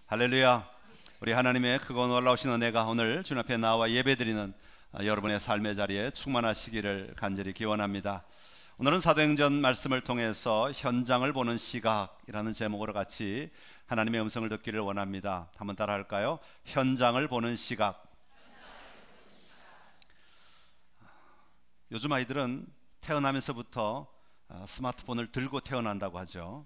할렐루야. 우리 하나님의 크고 놀라우신 은혜가 오늘 주님 앞에 나와 예배드리는 여러분의 삶의 자리에 충만하시기를 간절히 기원합니다. 오늘은 사도행전 말씀을 통해서 현장을 보는 시각이라는 제목으로 같이 하나님의 음성을 듣기를 원합니다. 한번 따라 할까요? 현장을 보는 시각. 요즘 아이들은 태어나면서부터 스마트폰을 들고 태어난다고 하죠.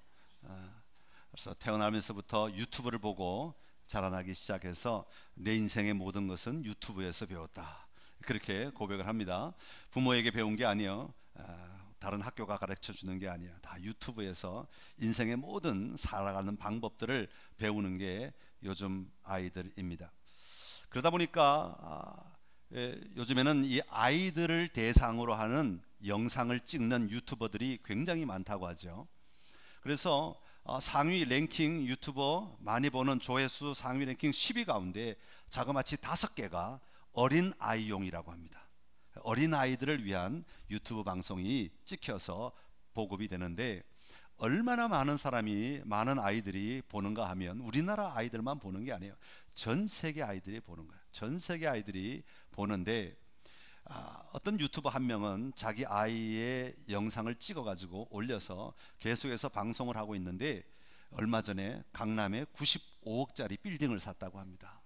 그래서 태어나면서부터 유튜브를 보고 자라나기 시작해서 내 인생의 모든 것은 유튜브에서 배웠다, 그렇게 고백을 합니다. 부모에게 배운 게 아니요, 다른 학교가 가르쳐 주는 게 아니야. 다 유튜브에서 인생의 모든 살아가는 방법들을 배우는 게 요즘 아이들입니다. 그러다 보니까 요즘에는 이 아이들을 대상으로 하는 영상을 찍는 유튜버들이 굉장히 많다고 하죠. 그래서 상위 랭킹 유튜버 많이 보는 조회수 상위 랭킹 10위 가운데 자그마치 5개가 어린 아이용이라고 합니다. 어린 아이들을 위한 유튜브 방송이 찍혀서 보급이 되는데, 얼마나 많은 사람이, 많은 아이들이 보는가 하면 우리나라 아이들만 보는 게 아니에요. 전 세계 아이들이 보는 거예요. 전 세계 아이들이 보는데, 어떤 유튜버 한 명은 자기 아이의 영상을 찍어 가지고 올려서 계속해서 방송을 하고 있는데, 얼마 전에 강남에 95억짜리 빌딩을 샀다고 합니다.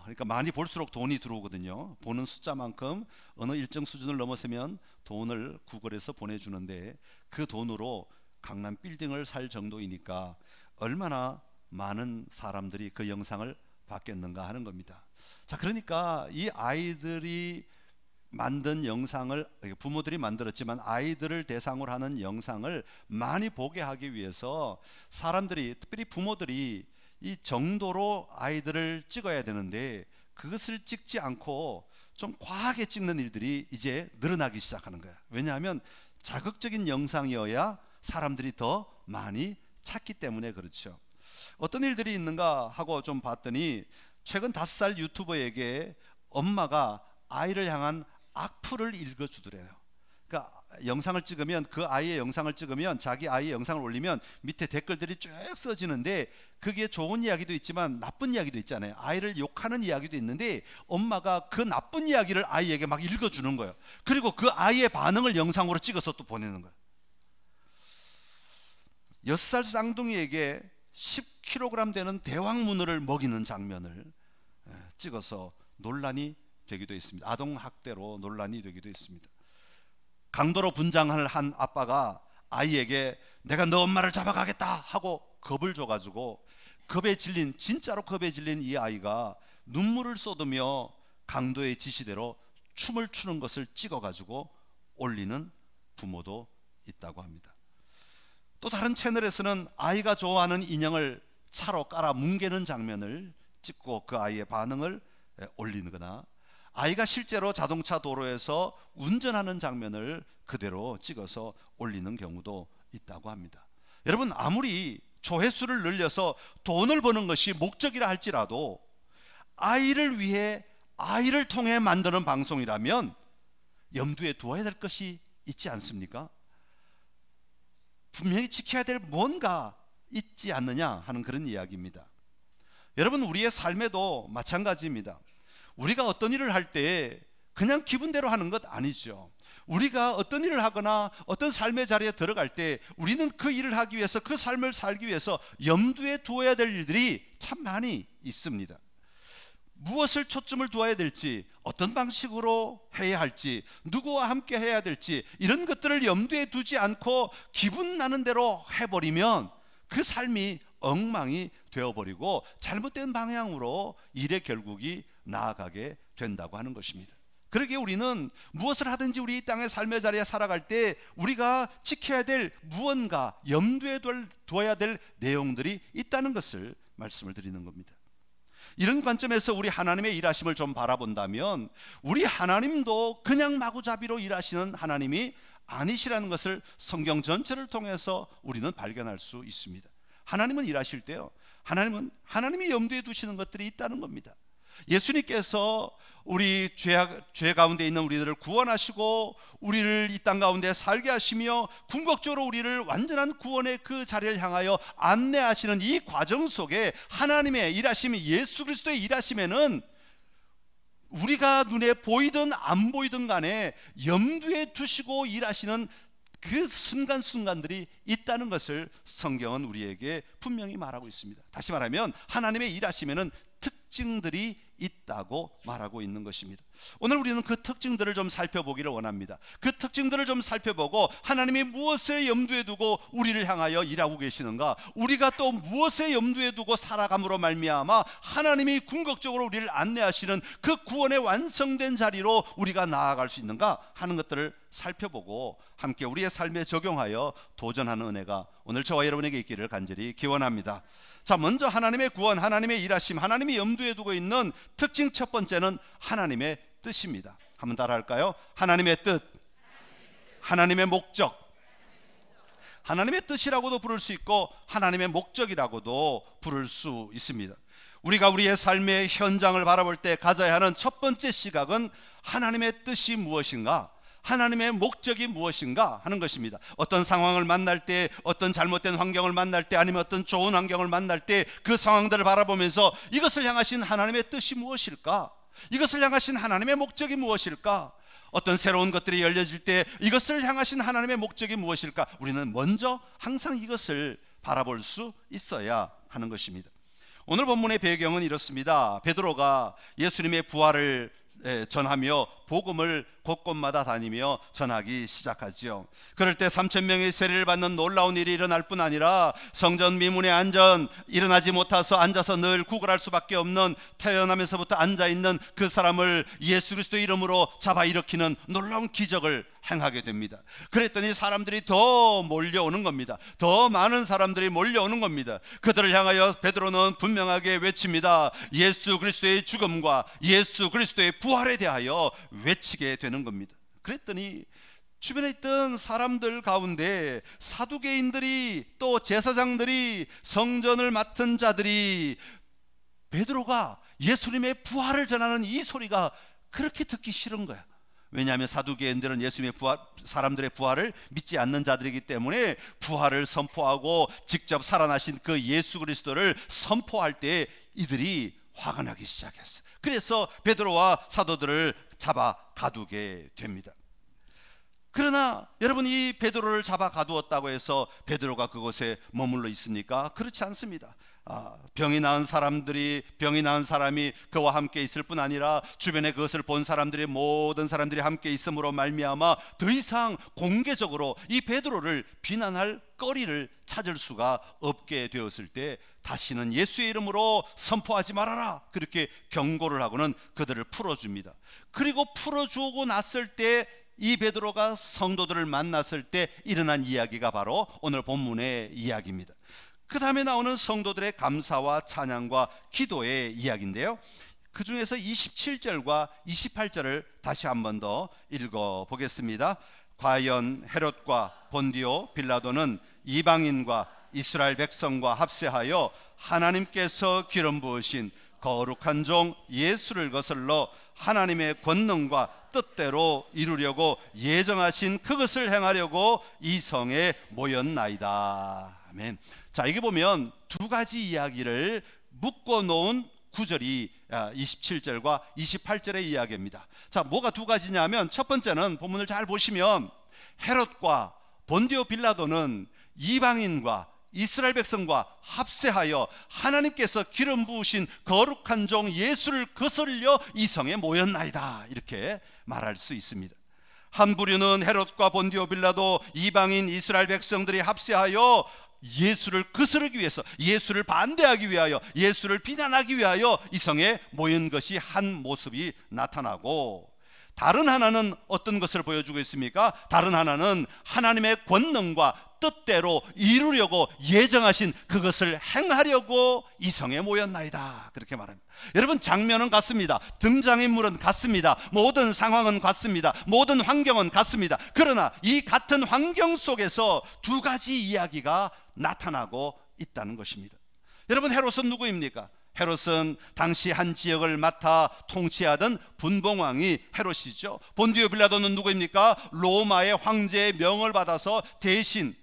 그러니까 많이 볼수록 돈이 들어오거든요. 보는 숫자만큼 어느 일정 수준을 넘어서면 돈을 구글에서 보내주는데, 그 돈으로 강남 빌딩을 살 정도이니까 얼마나 많은 사람들이 그 영상을 봤겠는가 하는 겁니다. 자, 그러니까 이 아이들이 만든 영상을, 부모들이 만들었지만 아이들을 대상으로 하는 영상을 많이 보게 하기 위해서 사람들이, 특별히 부모들이 이 정도로 아이들을 찍어야 되는데, 그것을 찍지 않고 좀 과하게 찍는 일들이 이제 늘어나기 시작하는 거야. 왜냐하면 자극적인 영상이어야 사람들이 더 많이 찾기 때문에 그렇죠. 어떤 일들이 있는가 하고 좀 봤더니, 최근 5살 유튜버에게 엄마가 아이를 향한 악플을 읽어주더래요. 그러니까 영상을 찍으면, 그 아이의 영상을 찍으면, 자기 아이의 영상을 올리면 밑에 댓글들이 쭉 써지는데, 그게 좋은 이야기도 있지만 나쁜 이야기도 있잖아요. 아이를 욕하는 이야기도 있는데, 엄마가 그 나쁜 이야기를 아이에게 막 읽어주는 거예요. 그리고 그 아이의 반응을 영상으로 찍어서 또 보내는 거예요. 6살 쌍둥이에게 10kg 되는 대왕문어를 먹이는 장면을 찍어서 논란이 되기도 했습니다. 아동학대로 논란이 되기도 했습니다. 강도로 분장을 한 아빠가 아이에게 내가 너 엄마를 잡아가겠다 하고 겁을 줘가지고, 진짜로 겁에 질린 이 아이가 눈물을 쏟으며 강도의 지시대로 춤을 추는 것을 찍어가지고 올리는 부모도 있다고 합니다. 또 다른 채널에서는 아이가 좋아하는 인형을 차로 깔아 뭉개는 장면을 찍고 그 아이의 반응을 올리거나, 아이가 실제로 자동차 도로에서 운전하는 장면을 그대로 찍어서 올리는 경우도 있다고 합니다. 여러분, 아무리 조회수를 늘려서 돈을 버는 것이 목적이라 할지라도 아이를 위해, 아이를 통해 만드는 방송이라면 염두에 두어야 될 것이 있지 않습니까? 분명히 지켜야 될 뭔가 있지 않느냐 하는 그런 이야기입니다. 여러분, 우리의 삶에도 마찬가지입니다. 우리가 어떤 일을 할 때 그냥 기분대로 하는 것 아니죠. 우리가 어떤 일을 하거나 어떤 삶의 자리에 들어갈 때 우리는 그 일을 하기 위해서, 그 삶을 살기 위해서 염두에 두어야 될 일들이 참 많이 있습니다. 무엇을 초점을 두어야 될지, 어떤 방식으로 해야 할지, 누구와 함께 해야 될지, 이런 것들을 염두에 두지 않고 기분 나는 대로 해버리면 그 삶이 엉망이 되어버리고 잘못된 방향으로 일의 결국이 나아가게 된다고 하는 것입니다. 그러기에 우리는 무엇을 하든지 우리 이 땅의 삶의 자리에 살아갈 때 우리가 지켜야 될 무언가, 염두에 두어야 될 내용들이 있다는 것을 말씀을 드리는 겁니다. 이런 관점에서 우리 하나님의 일하심을 좀 바라본다면, 우리 하나님도 그냥 마구잡이로 일하시는 하나님이 아니시라는 것을 성경 전체를 통해서 우리는 발견할 수 있습니다. 하나님은 일하실 때요, 하나님이 염두에 두시는 것들이 있다는 겁니다. 예수님께서 우리 죄 가운데 있는 우리들을 구원하시고 우리를 이 땅 가운데 살게 하시며 궁극적으로 우리를 완전한 구원의 그 자리를 향하여 안내하시는 이 과정 속에 하나님의 일하심이, 예수 그리스도의 일하심에는 우리가 눈에 보이든 안 보이든 간에 염두에 두시고 일하시는 그 순간순간들이 있다는 것을 성경은 우리에게 분명히 말하고 있습니다. 다시 말하면 하나님의 일하심에는 특징들이 있다고 말하고 있는 것입니다. 오늘 우리는 그 특징들을 좀 살펴보기를 원합니다. 그 특징들을 좀 살펴보고 하나님이 무엇을 염두에 두고 우리를 향하여 일하고 계시는가, 우리가 또 무엇을 염두에 두고 살아감으로 말미암아 하나님이 궁극적으로 우리를 안내하시는 그 구원의 완성된 자리로 우리가 나아갈 수 있는가 하는 것들을 살펴보고 함께 우리의 삶에 적용하여 도전하는 은혜가 오늘 저와 여러분에게 있기를 간절히 기원합니다. 자, 먼저 하나님의 구원, 하나님의 일하심, 하나님이 염두에 두고 있는 특징 첫 번째는 하나님의 뜻입니다. 한번 따라할까요? 하나님의 뜻, 하나님의 목적. 하나님의 뜻이라고도 부를 수 있고 하나님의 목적이라고도 부를 수 있습니다. 우리가 우리의 삶의 현장을 바라볼 때 가져야 하는 첫 번째 시각은 하나님의 뜻이 무엇인가, 하나님의 목적이 무엇인가 하는 것입니다. 어떤 상황을 만날 때, 어떤 잘못된 환경을 만날 때, 아니면 어떤 좋은 환경을 만날 때 그 상황들을 바라보면서 이것을 향하신 하나님의 뜻이 무엇일까? 이것을 향하신 하나님의 목적이 무엇일까? 어떤 새로운 것들이 열려질 때 이것을 향하신 하나님의 목적이 무엇일까? 우리는 먼저 항상 이것을 바라볼 수 있어야 하는 것입니다. 오늘 본문의 배경은 이렇습니다. 베드로가 예수님의 부활을 전하며 복음을 곳곳마다 다니며 전하기 시작하지요. 그럴 때 3,000명의 세례를 받는 놀라운 일이 일어날 뿐 아니라 성전 미문의 안전, 일어나지 못해서 앉아서 늘 구걸할 수밖에 없는, 태어나면서부터 앉아있는 그 사람을 예수 그리스도 이름으로 잡아 일으키는 놀라운 기적을 행하게 됩니다. 그랬더니 사람들이 더 몰려오는 겁니다. 더 많은 사람들이 몰려오는 겁니다. 그들을 향하여 베드로는 분명하게 외칩니다. 예수 그리스도의 죽음과 예수 그리스도의 부활에 대하여 외치게 되는 겁니다. 그랬더니 주변에 있던 사람들 가운데 사두개인들이, 또 제사장들이, 성전을 맡은 자들이 베드로가 예수님의 부활을 전하는 이 소리가 그렇게 듣기 싫은 거야. 왜냐하면 사두개인들은 예수님의 부활, 사람들의 부활을 믿지 않는 자들이기 때문에 부활을 선포하고 직접 살아나신 그 예수 그리스도를 선포할 때 이들이 화가 나기 시작했어요. 그래서 베드로와 사도들을 잡아 가두게 됩니다. 그러나 여러분, 이 베드로를 잡아 가두었다고 해서 베드로가 그곳에 머물러 있습니까? 그렇지 않습니다. 병이 나은 사람이 그와 함께 있을 뿐 아니라 주변에 그것을 본 사람들이, 모든 사람들이 함께 있음으로 말미암아 더 이상 공개적으로 이 베드로를 비난할 거리를 찾을 수가 없게 되었을 때 다시는 예수의 이름으로 선포하지 말아라, 그렇게 경고를 하고는 그들을 풀어줍니다. 그리고 풀어주고 났을 때 이 베드로가 성도들을 만났을 때 일어난 이야기가 바로 오늘 본문의 이야기입니다. 그 다음에 나오는 성도들의 감사와 찬양과 기도의 이야기인데요, 그 중에서 27절과 28절을 다시 한 번 더 읽어보겠습니다. 과연 헤롯과 본디오 빌라도는 이방인과 이스라엘 백성과 합세하여 하나님께서 기름 부으신 거룩한 종 예수를 거슬러 하나님의 권능과 뜻대로 이루려고 예정하신 그것을 행하려고 이 성에 모였나이다. 아멘. 자, 이게 보면 두 가지 이야기를 묶어 놓은 구절이 27절과 28절의 이야기입니다. 자, 뭐가 두 가지냐면, 첫 번째는 본문을 잘 보시면 헤롯과 본디오 빌라도는 이방인과 이스라엘 백성과 합세하여 하나님께서 기름 부으신 거룩한 종 예수를 거슬려 이 성에 모였나이다, 이렇게 말할 수 있습니다. 한 부류는 헤롯과 본디오 빌라도, 이방인 이스라엘 백성들이 합세하여 예수를 거스르기 위해서, 예수를 반대하기 위하여, 예수를 비난하기 위하여 이 성에 모인 것이 한 모습이 나타나고, 다른 하나는 어떤 것을 보여주고 있습니까? 다른 하나는 하나님의 권능과 뜻대로 이루려고 예정하신 그것을 행하려고 이 성에 모였나이다, 그렇게 말합니다. 여러분, 장면은 같습니다. 등장인물은 같습니다. 모든 상황은 같습니다. 모든 환경은 같습니다. 그러나 이 같은 환경 속에서 두 가지 이야기가 나타나고 있다는 것입니다. 여러분, 헤롯은 누구입니까? 헤롯은 당시 한 지역을 맡아 통치하던 분봉왕이 헤롯이죠. 본디오 빌라도는 누구입니까? 로마의 황제의 명을 받아서 대신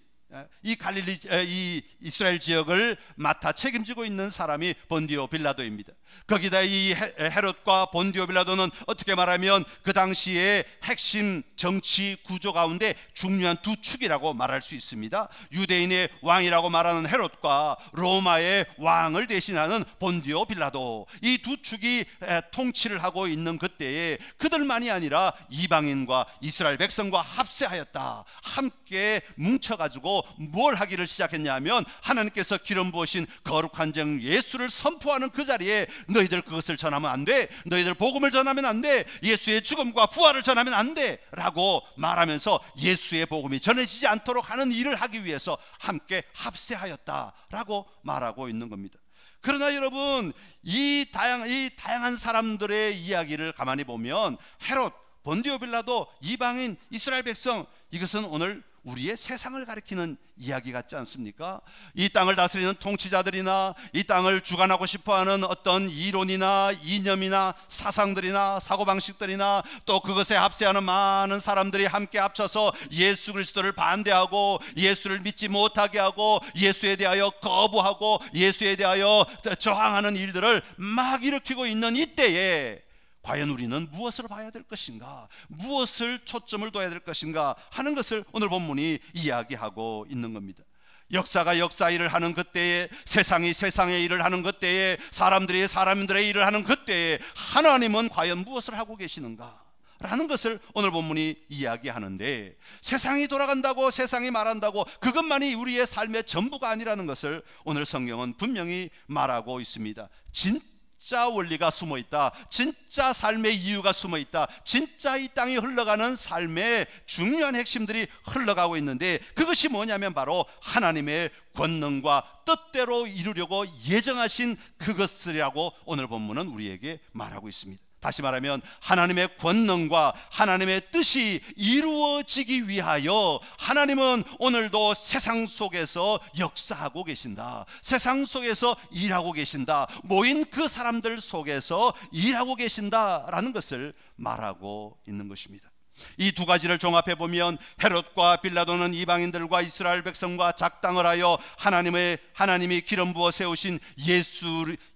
이 이스라엘 지역을 맡아 책임지고 있는 사람이 본디오 빌라도입니다. 거기다 이 헤롯과 본디오 빌라도는 어떻게 말하면 그 당시의 핵심 정치 구조 가운데 중요한 두 축이라고 말할 수 있습니다. 유대인의 왕이라고 말하는 헤롯과 로마의 왕을 대신하는 본디오 빌라도, 이 두 축이 통치를 하고 있는 그때에 그들만이 아니라 이방인과 이스라엘 백성과 합세하였다. 함께 뭉쳐가지고 뭘 하기를 시작했냐면 하나님께서 기름 부으신 거룩한 정 예수를 선포하는 그 자리에 너희들 그것을 전하면 안 돼, 너희들 복음을 전하면 안 돼, 예수의 죽음과 부활을 전하면 안 돼 라고 말하면서 예수의 복음이 전해지지 않도록 하는 일을 하기 위해서 함께 합세하였다라고 말하고 있는 겁니다. 그러나 여러분, 이 다양한 사람들의 이야기를 가만히 보면 헤롯, 본디오 빌라도, 이방인, 이스라엘 백성, 이것은 오늘 우리의 세상을 가리키는 이야기 같지 않습니까? 이 땅을 다스리는 통치자들이나 이 땅을 주관하고 싶어하는 어떤 이론이나 이념이나 사상들이나 사고방식들이나 또 그것에 합세하는 많은 사람들이 함께 합쳐서 예수 그리스도를 반대하고 예수를 믿지 못하게 하고 예수에 대하여 거부하고 예수에 대하여 저항하는 일들을 막 일으키고 있는 이때에 과연 우리는 무엇을 봐야 될 것인가, 무엇을 초점을 둬야 될 것인가 하는 것을 오늘 본문이 이야기하고 있는 겁니다. 역사가 역사 일을 하는 그때에, 세상이 세상의 일을 하는 그때에, 사람들이 사람들의 일을 하는 그때에 하나님은 과연 무엇을 하고 계시는가 라는 것을 오늘 본문이 이야기하는데, 세상이 돌아간다고, 세상이 말한다고 그것만이 우리의 삶의 전부가 아니라는 것을 오늘 성경은 분명히 말하고 있습니다. 진짜 원리가 숨어 있다, 진짜 삶의 이유가 숨어 있다, 진짜 이 땅이 흘러가는 삶의 중요한 핵심들이 흘러가고 있는데, 그것이 뭐냐면 바로 하나님의 권능과 뜻대로 이루려고 예정하신 그것이라고 오늘 본문은 우리에게 말하고 있습니다. 다시 말하면 하나님의 권능과 하나님의 뜻이 이루어지기 위하여 하나님은 오늘도 세상 속에서 역사하고 계신다, 세상 속에서 일하고 계신다, 모인 그 사람들 속에서 일하고 계신다라는 것을 말하고 있는 것입니다. 이 두 가지를 종합해 보면 헤롯과 빌라도는 이방인들과 이스라엘 백성과 작당을 하여 하나님이 기름 부어 세우신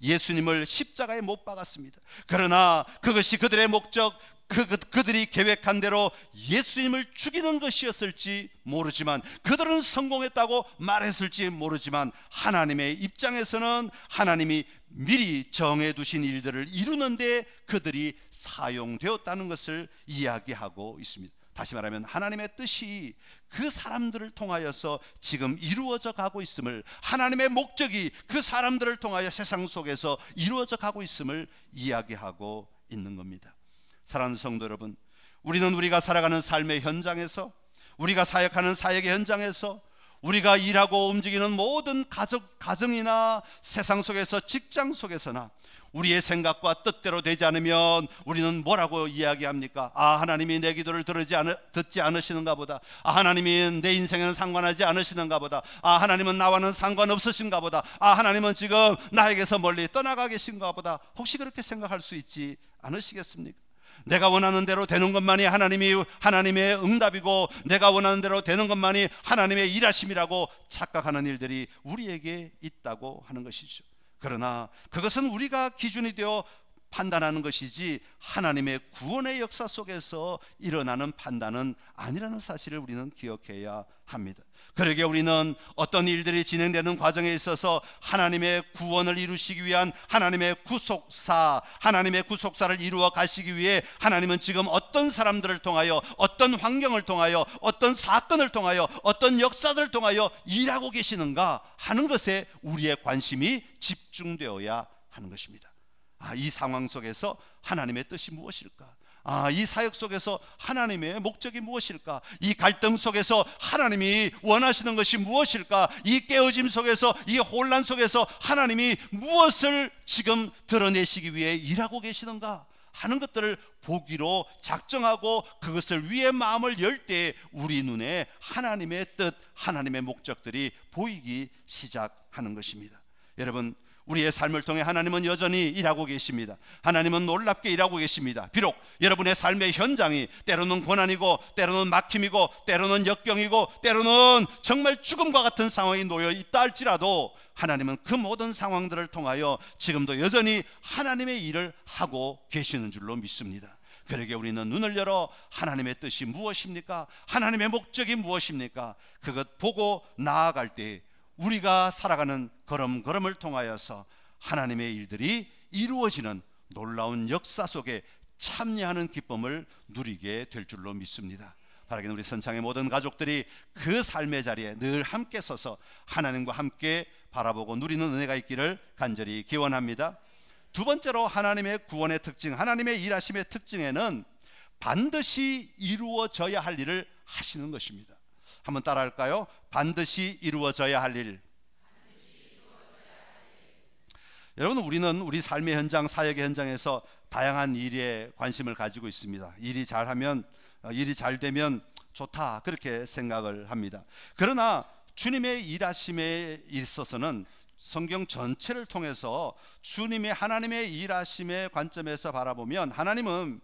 예수님을 십자가에 못 박았습니다. 그러나 그것이 그들의 목적, 그들이 계획한 대로 예수님을 죽이는 것이었을지 모르지만, 그들은 성공했다고 말했을지 모르지만, 하나님의 입장에서는 하나님이 미리 정해두신 일들을 이루는데 그들이 사용되었다는 것을 이야기하고 있습니다. 다시 말하면 하나님의 뜻이 그 사람들을 통하여서 지금 이루어져 가고 있음을, 하나님의 목적이 그 사람들을 통하여 세상 속에서 이루어져 가고 있음을 이야기하고 있는 겁니다. 사랑하는 성도 여러분, 우리는 우리가 살아가는 삶의 현장에서, 우리가 사역하는 사역의 현장에서, 우리가 일하고 움직이는 모든 가정이나 세상 속에서, 직장 속에서나 우리의 생각과 뜻대로 되지 않으면 우리는 뭐라고 이야기합니까? 하나님이 내 기도를 듣지 않으시는가 보다, 하나님이 내 인생에는 상관하지 않으시는가 보다, 하나님은 나와는 상관없으신가 보다, 하나님은 지금 나에게서 멀리 떠나가 계신가 보다, 혹시 그렇게 생각할 수 있지 않으시겠습니까? 내가 원하는 대로 되는 것만이 하나님의 응답이고, 내가 원하는 대로 되는 것만이 하나님의 일하심이라고 착각하는 일들이 우리에게 있다고 하는 것이죠. 그러나 그것은 우리가 기준이 되어 판단하는 것이지 하나님의 구원의 역사 속에서 일어나는 판단은 아니라는 사실을 우리는 기억해야 합니다. 그러게 우리는 어떤 일들이 진행되는 과정에 있어서 하나님의 구원을 이루시기 위한 하나님의 구속사를 이루어 가시기 위해 하나님은 지금 어떤 사람들을 통하여, 어떤 환경을 통하여, 어떤 사건을 통하여, 어떤 역사들을 통하여 일하고 계시는가 하는 것에 우리의 관심이 집중되어야 하는 것입니다. 이 상황 속에서 하나님의 뜻이 무엇일까? 이 사역 속에서 하나님의 목적이 무엇일까? 이 갈등 속에서 하나님이 원하시는 것이 무엇일까? 이 깨어짐 속에서, 이 혼란 속에서 하나님이 무엇을 지금 드러내시기 위해 일하고 계시는가 하는 것들을 보기로 작정하고 그것을 위해 마음을 열 때 우리 눈에 하나님의 뜻, 하나님의 목적들이 보이기 시작하는 것입니다. 여러분, 우리의 삶을 통해 하나님은 여전히 일하고 계십니다. 하나님은 놀랍게 일하고 계십니다. 비록 여러분의 삶의 현장이 때로는 고난이고 때로는 막힘이고 때로는 역경이고 때로는 정말 죽음과 같은 상황이 놓여 있다 할지라도 하나님은 그 모든 상황들을 통하여 지금도 여전히 하나님의 일을 하고 계시는 줄로 믿습니다. 그러게 우리는 눈을 열어 하나님의 뜻이 무엇입니까? 하나님의 목적이 무엇입니까? 그것 보고 나아갈 때 우리가 살아가는 걸음걸음을 통하여서 하나님의 일들이 이루어지는 놀라운 역사 속에 참여하는 기쁨을 누리게 될 줄로 믿습니다. 바라기는 우리 선창의 모든 가족들이 그 삶의 자리에 늘 함께 서서 하나님과 함께 바라보고 누리는 은혜가 있기를 간절히 기원합니다. 두 번째로 하나님의 구원의 특징, 하나님의 일하심의 특징에는 반드시 이루어져야 할 일을 하시는 것입니다. 한번 따라 할까요? 반드시 이루어져야 할 일. 여러분, 우리는 우리 삶의 현장, 사역의 현장에서 다양한 일에 관심을 가지고 있습니다. 일이 잘하면, 일이 잘 되면 좋다, 그렇게 생각을 합니다. 그러나 주님의 일하심에 있어서는 성경 전체를 통해서 주님의 하나님의 일하심의 관점에서 바라보면 하나님은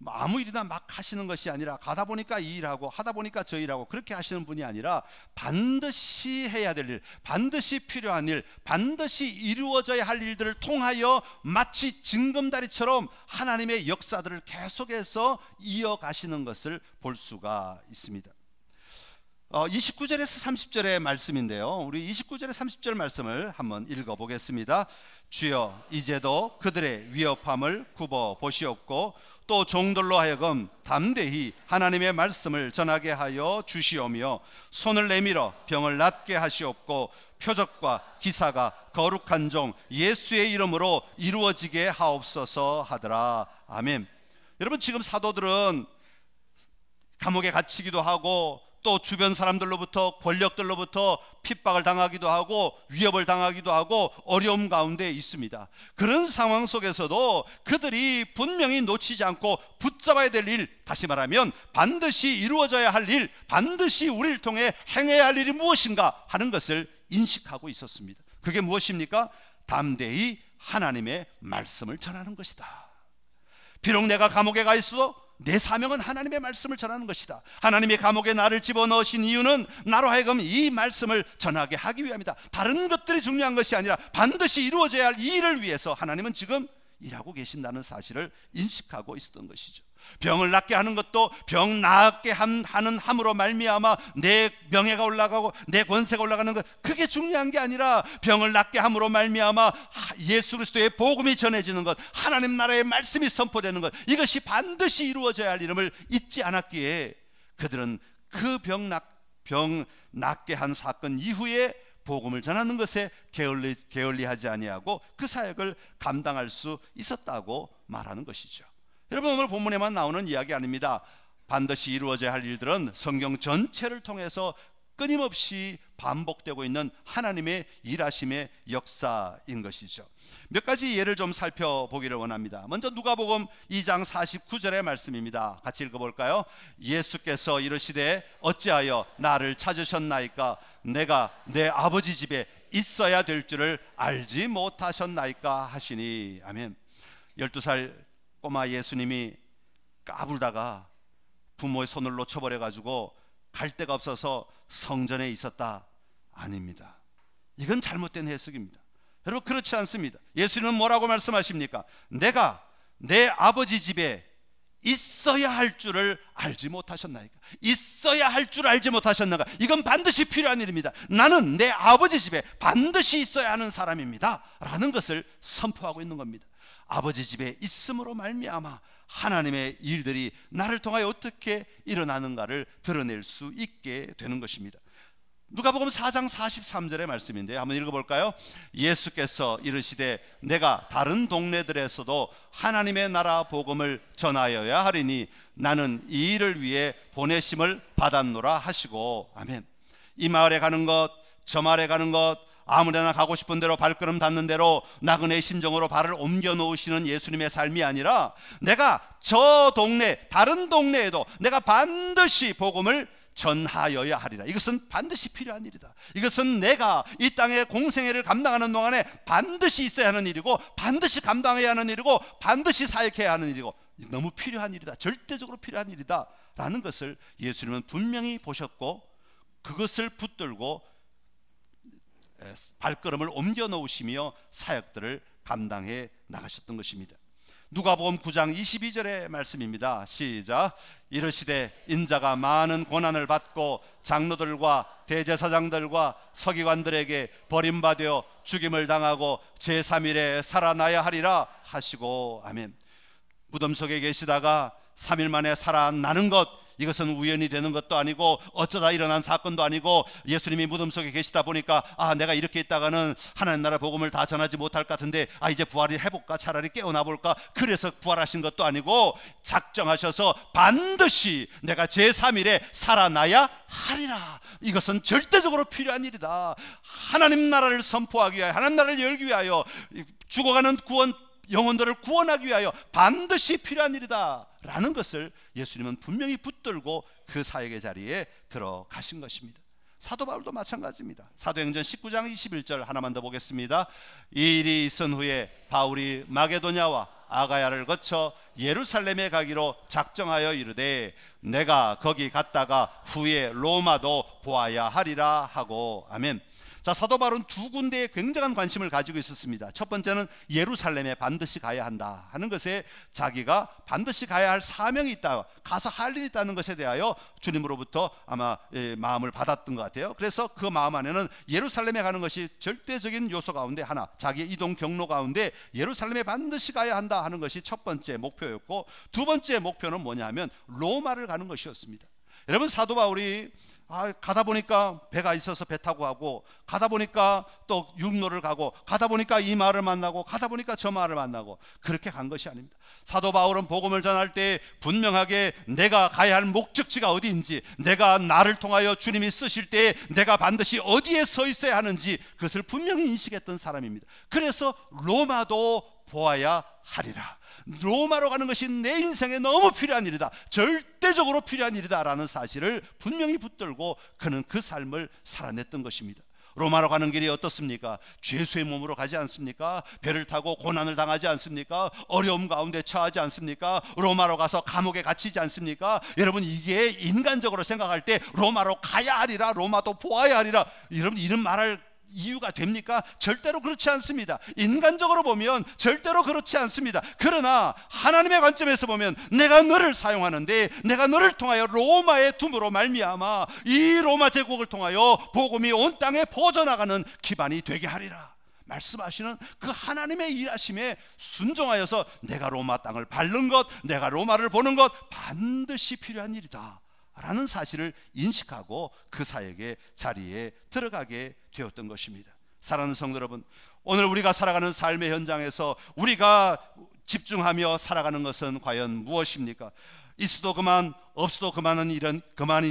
아무 일이나 막 하시는 것이 아니라 가다 보니까 이 일하고 하다 보니까 저 일하고 그렇게 하시는 분이 아니라 반드시 해야 될 일, 반드시 필요한 일, 반드시 이루어져야 할 일들을 통하여 마치 징검다리처럼 하나님의 역사들을 계속해서 이어가시는 것을 볼 수가 있습니다. 29절에서 30절의 말씀인데요, 우리 29절에 30절 말씀을 한번 읽어보겠습니다. 주여 이제도 그들의 위협함을 굽어 보시옵고 또 종들로 하여금 담대히 하나님의 말씀을 전하게 하여 주시오며 손을 내밀어 병을 낫게 하시옵고 표적과 기사가 거룩한 종 예수의 이름으로 이루어지게 하옵소서 하더라. 아멘. 여러분, 지금 사도들은 감옥에 갇히기도 하고 또 주변 사람들로부터, 권력들로부터 핍박을 당하기도 하고 위협을 당하기도 하고 어려움 가운데 있습니다. 그런 상황 속에서도 그들이 분명히 놓치지 않고 붙잡아야 될 일, 다시 말하면 반드시 이루어져야 할 일, 반드시 우리를 통해 행해야 할 일이 무엇인가 하는 것을 인식하고 있었습니다. 그게 무엇입니까? 담대히 하나님의 말씀을 전하는 것이다. 비록 내가 감옥에 가 있어도 내 사명은 하나님의 말씀을 전하는 것이다. 하나님의 감옥에 나를 집어넣으신 이유는 나로 하여금 이 말씀을 전하게 하기 위함이다. 다른 것들이 중요한 것이 아니라 반드시 이루어져야 할 이 일을 위해서 하나님은 지금 일하고 계신다는 사실을 인식하고 있었던 것이죠. 병을 낫게 하는 것도 병 낫게 하는 함으로 말미암아 내 명예가 올라가고 내 권세가 올라가는 것, 그게 중요한 게 아니라 병을 낫게 함으로 말미암아 예수 그리스도의 복음이 전해지는 것, 하나님 나라의 말씀이 선포되는 것, 이것이 반드시 이루어져야 할 이름을 잊지 않았기에 그들은 그 병 낫게 한 사건 이후에 복음을 전하는 것에 게을리하지 아니하고 그 사역을 감당할 수 있었다고 말하는 것이죠. 여러분, 오늘 본문에만 나오는 이야기 아닙니다. 반드시 이루어져야 할 일들은 성경 전체를 통해서 끊임없이 반복되고 있는 하나님의 일하심의 역사인 것이죠. 몇 가지 예를 좀 살펴보기를 원합니다. 먼저 누가복음 2장 49절의 말씀입니다. 같이 읽어볼까요? 예수께서 이르시되 어찌하여 나를 찾으셨나이까? 내가 내 아버지 집에 있어야 될 줄을 알지 못하셨나이까 하시니. 아멘. 12살 꼬마 예수님이 까불다가 부모의 손을 놓쳐버려가지고 갈 데가 없어서 성전에 있었다? 아닙니다. 이건 잘못된 해석입니다. 여러분, 그렇지 않습니다. 예수님은 뭐라고 말씀하십니까? 내가 내 아버지 집에 있어야 할 줄을 알지 못하셨나이까? 있어야 할 줄 알지 못하셨나가? 이건 반드시 필요한 일입니다. 나는 내 아버지 집에 반드시 있어야 하는 사람입니다 라는 것을 선포하고 있는 겁니다. 아버지 집에 있음으로 말미암아 하나님의 일들이 나를 통하여 어떻게 일어나는가를 드러낼 수 있게 되는 것입니다. 누가복음 4장 43절의 말씀인데요, 한번 읽어볼까요? 예수께서 이르시되 내가 다른 동네들에서도 하나님의 나라 복음을 전하여야 하리니 나는 이 일을 위해 보내심을 받았노라 하시고. 아멘. 이 마을에 가는 것, 저 마을에 가는 것, 아무데나 가고 싶은 대로 발걸음 닿는 대로 나그네의 심정으로 발을 옮겨 놓으시는 예수님의 삶이 아니라 내가 저 동네, 다른 동네에도 내가 반드시 복음을 전하여야 하리라. 이것은 반드시 필요한 일이다. 이것은 내가 이 땅의 공생애를 감당하는 동안에 반드시 있어야 하는 일이고, 반드시 감당해야 하는 일이고, 반드시 사역해야 하는 일이고, 너무 필요한 일이다, 절대적으로 필요한 일이다 라는 것을 예수님은 분명히 보셨고, 그것을 붙들고 발걸음을 옮겨 놓으시며 사역들을 감당해 나가셨던 것입니다. 누가복음 9장 22절의 말씀입니다. 시작. 이르시되 인자가 많은 고난을 받고 장로들과 대제사장들과 서기관들에게 버림받아 죽임을 당하고 제3일에 살아나야 하리라 하시고. 아멘. 무덤 속에 계시다가 3일 만에 살아나는 것, 이것은 우연히 되는 것도 아니고 어쩌다 일어난 사건도 아니고, 예수님이 무덤 속에 계시다 보니까 내가 이렇게 있다가는 하나님 나라 복음을 다 전하지 못할 것 같은데 이제 부활이 해볼까, 차라리 깨어나 볼까, 그래서 부활하신 것도 아니고 작정하셔서 반드시 내가 제3일에 살아나야 하리라. 이것은 절대적으로 필요한 일이다. 하나님 나라를 선포하기 위하여, 하나님 나라를 열기 위하여, 죽어가는 영혼들을 구원하기 위하여 반드시 필요한 일이다 라는 것을 예수님은 분명히 붙들고 그 사역의 자리에 들어가신 것입니다. 사도 바울도 마찬가지입니다. 사도행전 19장 21절 하나만 더 보겠습니다. 이 일이 있은 후에 바울이 마게도냐와 아가야를 거쳐 예루살렘에 가기로 작정하여 이르되 내가 거기 갔다가 후에 로마도 보아야 하리라 하고. 아멘. 자, 사도 바울은 두 군데에 굉장한 관심을 가지고 있었습니다. 첫 번째는 예루살렘에 반드시 가야 한다 하는 것에, 자기가 반드시 가야 할 사명이 있다, 가서 할 일이 있다는 것에 대하여 주님으로부터 아마 마음을 받았던 것 같아요. 그래서 그 마음 안에는 예루살렘에 가는 것이 절대적인 요소 가운데 하나, 자기의 이동 경로 가운데 예루살렘에 반드시 가야 한다 하는 것이 첫 번째 목표였고, 두 번째 목표는 뭐냐 하면 로마를 가는 것이었습니다. 여러분, 사도 바울이 가다 보니까 배가 있어서 배 타고 가고, 가다 보니까 또 육로를 가고, 가다 보니까 이 마을을 만나고, 가다 보니까 저 마을을 만나고, 그렇게 간 것이 아닙니다. 사도 바울은 복음을 전할 때 분명하게 내가 가야 할 목적지가 어디인지, 내가 나를 통하여 주님이 쓰실 때 내가 반드시 어디에 서 있어야 하는지 그것을 분명히 인식했던 사람입니다. 그래서 로마도 보아야 하리라, 로마로 가는 것이 내 인생에 너무 필요한 일이다, 절대적으로 필요한 일이다 라는 사실을 분명히 붙들고 그는 그 삶을 살아냈던 것입니다. 로마로 가는 길이 어떻습니까? 죄수의 몸으로 가지 않습니까? 배를 타고 고난을 당하지 않습니까? 어려움 가운데 처하지 않습니까? 로마로 가서 감옥에 갇히지 않습니까? 여러분, 이게 인간적으로 생각할 때 로마로 가야 하리라, 로마도 보아야 하리라, 여러분, 이런 말할 이유가 됩니까? 절대로 그렇지 않습니다. 인간적으로 보면 절대로 그렇지 않습니다. 그러나 하나님의 관점에서 보면 내가 너를 사용하는데, 내가 너를 통하여 로마에 둠으로 말미암아 이 로마 제국을 통하여 복음이 온 땅에 퍼져나가는 기반이 되게 하리라 말씀하시는 그 하나님의 일하심에 순종하여서 내가 로마 땅을 밟는 것, 내가 로마를 보는 것 반드시 필요한 일이다 라는 사실을 인식하고 그 사역의 자리에 들어가게 되었던 것입니다. 사랑하는 성도 여러분, 오늘 우리가 살아가는 삶의 현장에서 우리가 집중하며 살아가는 것은 과연 무엇입니까? 있어도 그만, 없어도 그만인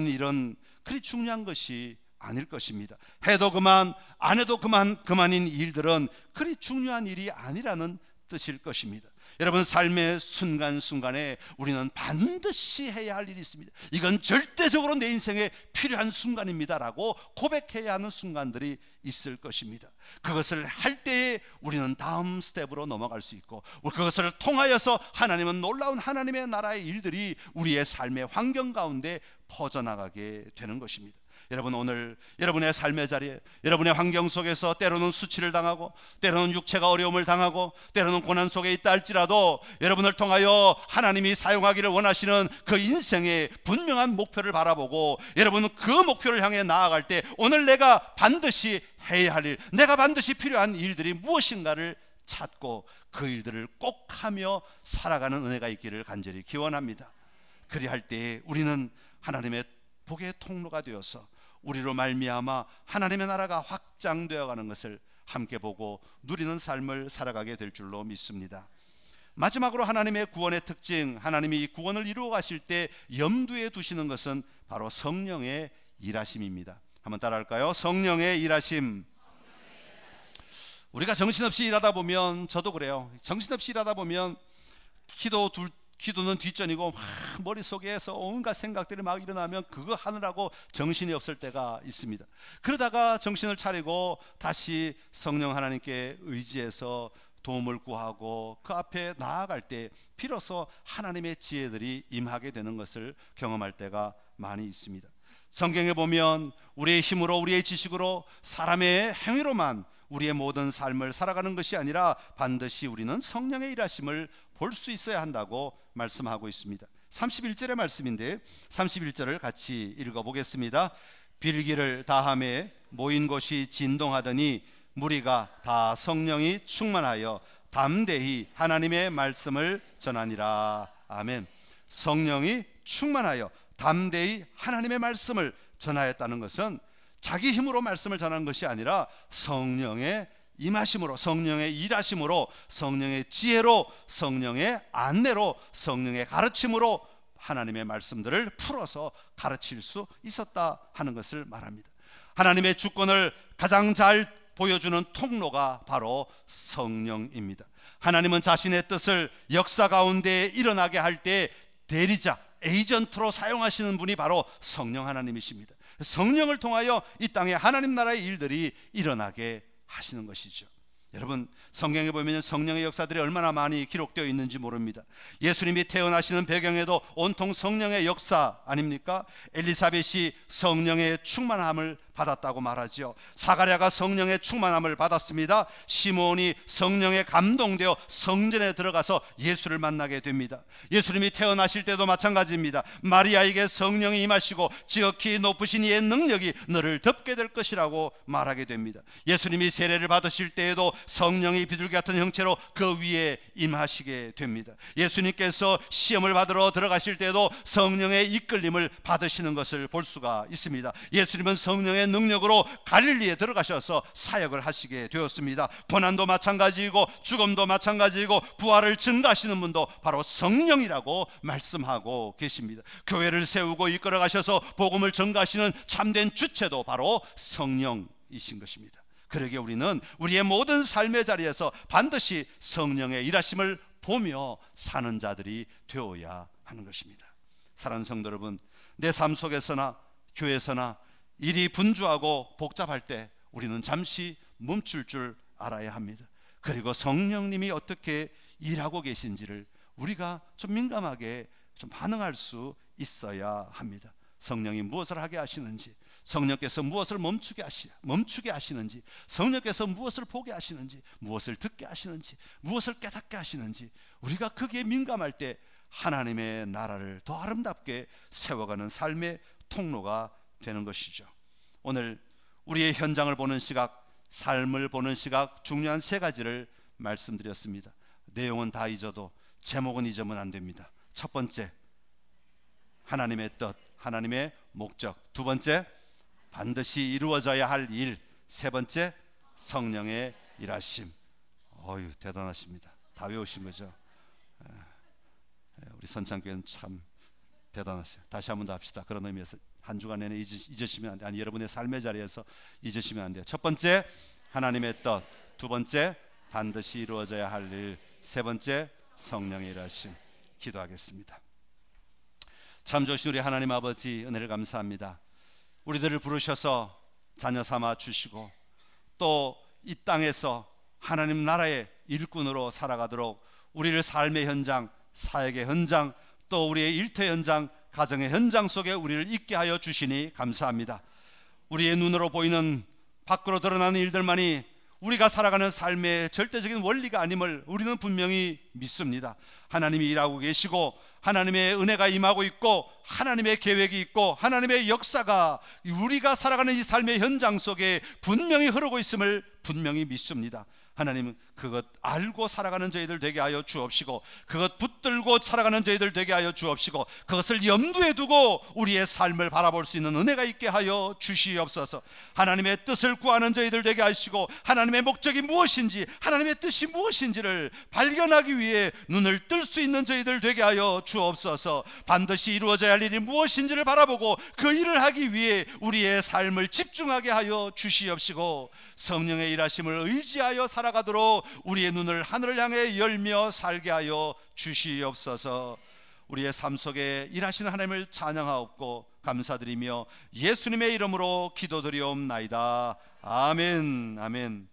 일은 그리 중요한 것이 아닐 것입니다. 해도 그만, 안 해도 그만인 일들은 그리 중요한 일이 아니라는 뜻일 것입니다. 여러분, 삶의 순간순간에 우리는 반드시 해야 할 일이 있습니다. 이건 절대적으로 내 인생에 필요한 순간입니다 라고 고백해야 하는 순간들이 있을 것입니다. 그것을 할 때에 우리는 다음 스텝으로 넘어갈 수 있고, 그것을 통하여서 하나님은 놀라운 하나님의 나라의 일들이 우리의 삶의 환경 가운데 퍼져나가게 되는 것입니다. 여러분, 오늘 여러분의 삶의 자리에, 여러분의 환경 속에서 때로는 수치를 당하고, 때로는 육체가 어려움을 당하고, 때로는 고난 속에 있다 할지라도 여러분을 통하여 하나님이 사용하기를 원하시는 그 인생의 분명한 목표를 바라보고, 여러분은 그 목표를 향해 나아갈 때 오늘 내가 반드시 해야 할 일, 내가 반드시 필요한 일들이 무엇인가를 찾고 그 일들을 꼭 하며 살아가는 은혜가 있기를 간절히 기원합니다. 그리할 때에 우리는 하나님의 복의 통로가 되어서 우리로 말미암아 하나님의 나라가 확장되어 가는 것을 함께 보고 누리는 삶을 살아가게 될 줄로 믿습니다. 마지막으로 하나님의 구원의 특징, 하나님이 이 구원을 이루어 가실 때 염두에 두시는 것은 바로 성령의 일하심입니다. 한번 따라할까요? 성령의 일하심. 우리가 정신없이 일하다 보면, 저도 그래요, 정신없이 일하다 보면 기도는 뒷전이고 막 머릿속에서 온갖 생각들이 막 일어나면 그거 하느라고 정신이 없을 때가 있습니다. 그러다가 정신을 차리고 다시 성령 하나님께 의지해서 도움을 구하고 그 앞에 나아갈 때 비로소 하나님의 지혜들이 임하게 되는 것을 경험할 때가 많이 있습니다. 성경에 보면 우리의 힘으로, 우리의 지식으로, 사람의 행위로만 우리의 모든 삶을 살아가는 것이 아니라 반드시 우리는 성령의 일하심을 볼 수 있어야 한다고 말씀하고 있습니다. 31절의 말씀인데 31절을 같이 읽어보겠습니다. 빌기를 다함에 모인 곳이 진동하더니 무리가 다 성령이 충만하여 담대히 하나님의 말씀을 전하니라. 아멘. 성령이 충만하여 담대히 하나님의 말씀을 전하였다는 것은 자기 힘으로 말씀을 전하는 것이 아니라 성령의 임하심으로, 성령의 일하심으로, 성령의 지혜로, 성령의 안내로, 성령의 가르침으로 하나님의 말씀들을 풀어서 가르칠 수 있었다 하는 것을 말합니다. 하나님의 주권을 가장 잘 보여주는 통로가 바로 성령입니다. 하나님은 자신의 뜻을 역사 가운데 일어나게 할 때 대리자, 에이전트로 사용하시는 분이 바로 성령 하나님이십니다. 성령을 통하여 이 땅에 하나님 나라의 일들이 일어나게 하시는 것이죠. 여러분, 성경에 보면 성령의 역사들이 얼마나 많이 기록되어 있는지 모릅니다. 예수님이 태어나시는 배경에도 온통 성령의 역사 아닙니까? 엘리사벳이 성령의 충만함을 받았다고 말하죠. 사가랴가 성령의 충만함을 받았습니다. 시므온이 성령에 감동되어 성전에 들어가서 예수를 만나게 됩니다. 예수님이 태어나실 때도 마찬가지입니다. 마리아에게 성령이 임하시고 지극히 높으신 이의 능력이 너를 덮게 될 것이라고 말하게 됩니다. 예수님이 세례를 받으실 때에도 성령이 비둘기 같은 형체로 그 위에 임하시게 됩니다. 예수님께서 시험을 받으러 들어가실 때도 성령의 이끌림을 받으시는 것을 볼 수가 있습니다. 예수님은 성령의 능력으로 갈릴리에 들어가셔서 사역을 하시게 되었습니다. 고난도 마찬가지이고 죽음도 마찬가지이고 부활을 증가하시는 분도 바로 성령이라고 말씀하고 계십니다. 교회를 세우고 이끌어 가셔서 복음을 증가하시는 참된 주체도 바로 성령이신 것입니다. 그러기에 우리는 우리의 모든 삶의 자리에서 반드시 성령의 일하심을 보며 사는 자들이 되어야 하는 것입니다. 사랑하는 성도 여러분, 내 삶 속에서나 교회에서나 일이 분주하고 복잡할 때 우리는 잠시 멈출 줄 알아야 합니다. 그리고 성령님이 어떻게 일하고 계신지를 우리가 좀 민감하게 좀 반응할 수 있어야 합니다. 성령이 무엇을 하게 하시는지, 성령께서 무엇을 멈추게 하시는지, 성령께서 무엇을 보게 하시는지, 무엇을 듣게 하시는지, 무엇을 깨닫게 하시는지, 우리가 거기에 민감할 때 하나님의 나라를 더 아름답게 세워가는 삶의 통로가 되는 것이죠. 오늘 우리의 현장을 보는 시각, 삶을 보는 시각, 중요한 세 가지를 말씀드렸습니다. 내용은 다 잊어도 제목은 잊으면 안 됩니다. 첫 번째, 하나님의 뜻, 하나님의 목적. 두 번째, 반드시 이루어져야 할 일. 세 번째, 성령의 일하심. 어휴, 대단하십니다. 다 외우신 거죠? 우리 선창교회는 참 대단하세요. 다시 한번 더 합시다. 그런 의미에서 한 주간 내내 잊으시면 안 돼요. 아니, 여러분의 삶의 자리에서 잊으시면 안 돼요. 첫 번째, 하나님의 뜻. 두 번째, 반드시 이루어져야 할 일. 세 번째, 성령의 일하심. 기도하겠습니다. 참 좋으신 우리 하나님 아버지, 은혜를 감사합니다. 우리들을 부르셔서 자녀 삼아 주시고 또 이 땅에서 하나님 나라의 일꾼으로 살아가도록 우리를 삶의 현장, 사역의 현장, 또 우리의 일터 현장, 가정의 현장 속에 우리를 있게 하여 주시니 감사합니다. 우리의 눈으로 보이는 밖으로 드러나는 일들만이 우리가 살아가는 삶의 절대적인 원리가 아님을 우리는 분명히 믿습니다. 하나님이 일하고 계시고 하나님의 은혜가 임하고 있고 하나님의 계획이 있고 하나님의 역사가 우리가 살아가는 이 삶의 현장 속에 분명히 흐르고 있음을 분명히 믿습니다. 하나님, 그것 알고 살아가는 저희들 되게 하여 주옵시고 그것 붙들고 살아가는 저희들 되게 하여 주옵시고 그것을 염두에 두고 우리의 삶을 바라볼 수 있는 은혜가 있게 하여 주시옵소서. 하나님의 뜻을 구하는 저희들 되게 하시고 하나님의 목적이 무엇인지, 하나님의 뜻이 무엇인지를 발견하기 위해 눈을 뜰 수 있는 저희들 되게 하여 주옵소서. 반드시 이루어져야 할 일이 무엇인지를 바라보고 그 일을 하기 위해 우리의 삶을 집중하게 하여 주시옵시고 성령의 일하심을 의지하여 살아가도록 우리의 눈을 하늘을 향해 열며 살게 하여 주시옵소서. 우리의 삶 속에 일하시는 하나님을 찬양하옵고 감사드리며 예수님의 이름으로 기도드리옵나이다. 아멘. 아멘.